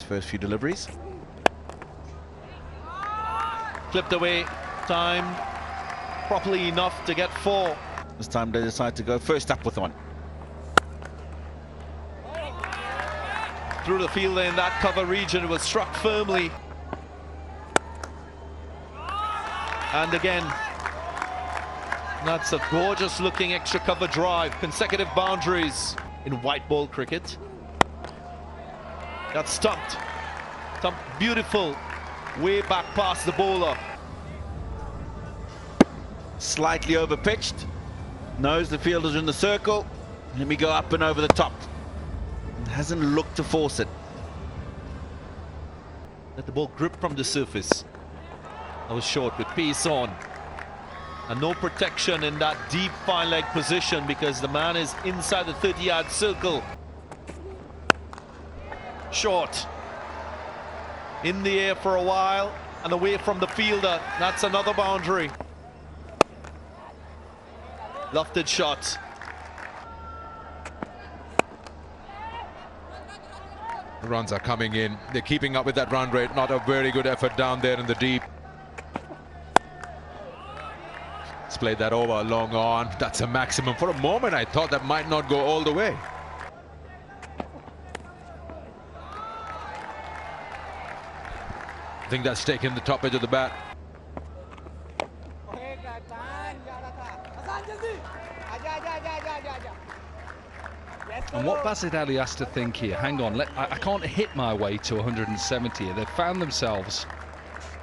first few deliveries. Clipped away, timed properly enough to get 4. This time they decide to go first up with one. Through the field in that cover region, it was struck firmly. And again, that's a gorgeous looking extra cover drive. Consecutive boundaries in white ball cricket. Got stumped. Stumped beautiful. Way back past the bowler. Slightly over pitched. Knows the fielder's in the circle. Let me go up and over the top. Hasn't looked to force it. Let the ball grip from the surface. That was short with pace on. And no protection in that deep fine leg position because the man is inside the 30-yard circle. Short. In the air for a while and away from the fielder. That's another boundary. Lofted shot. The runs are coming in. They're keeping up with that run rate. Not a very good effort down there in the deep. Let's play that over, long on. That's a maximum. For a moment, I thought that might not go all the way. I think that's taken the top edge of the bat. And what Basit Ali has to think here, hang on, I can't hit my way to 170 here. They've found themselves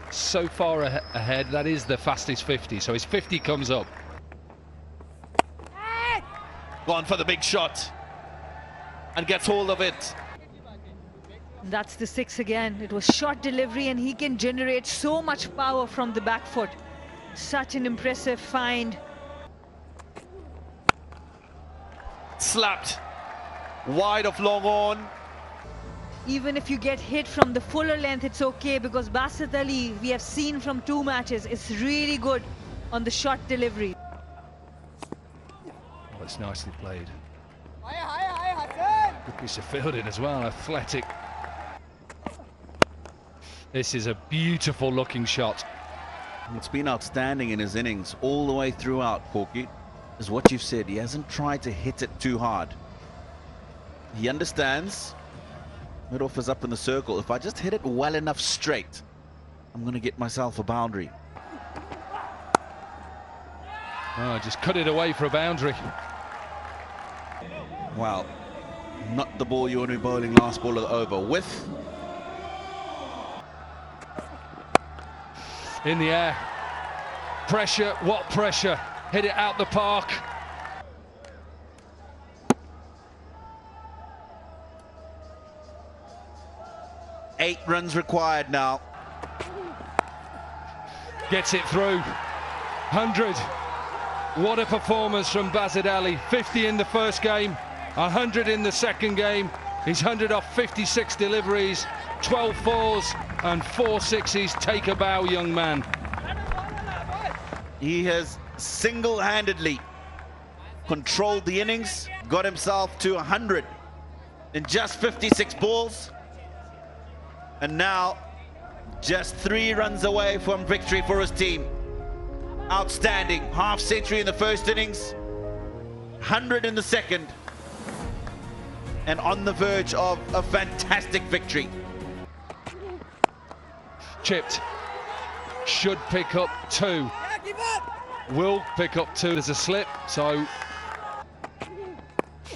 so far ahead. That is the fastest 50, so his 50 comes up. Gone for the big shot and gets hold of it. That's the 6 again. It was short delivery and he can generate so much power from the back foot. Such an impressive find. Slapped wide of long on. Even if you get hit from the fuller length, it's okay because Basit Ali, we have seen from 2 matches, is really good on the short delivery. Oh, it's nicely played. Good piece of fielding as well, athletic. This is a beautiful looking shot. What's been outstanding in his innings all the way throughout, Corky, is what you've said. He hasn't tried to hit it too hard. He understands mid-off is up in the circle. If I just hit it well enough straight, I'm going to get myself a boundary. Oh, just cut it away for a boundary. Well, not the ball you want to be bowling last ball of the over with. In the air. Pressure, what pressure? Hit it out the park. Eight runs required now. Gets it through. 100. What a performance from Basit Ali. 50 in the first game, 100 in the second game. He's 100 off 56 deliveries, 12 fours and 4 sixes. Take a bow, young man. He has single-handedly controlled the innings, got himself to 100 in just 56 balls, and now just 3 runs away from victory for his team. Outstanding. Half century in the first innings, 100 in the second, and on the verge of a fantastic victory. Chipped. Should pick up 2. Will pick up 2. There's a slip, so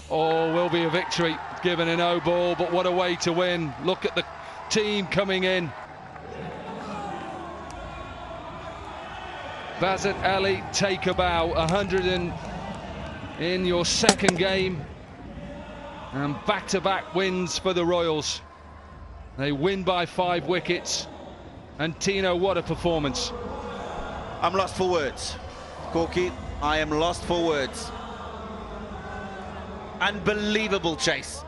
will be a victory given a no ball, but what a way to win. Look at the team coming in. Basit Ali, take a bow. 100 in your second game, and back-to-back wins for the Royals. They win by 5 wickets, and Tino, what a performance. I'm lost for words, Corky. I am lost for words. Unbelievable chase.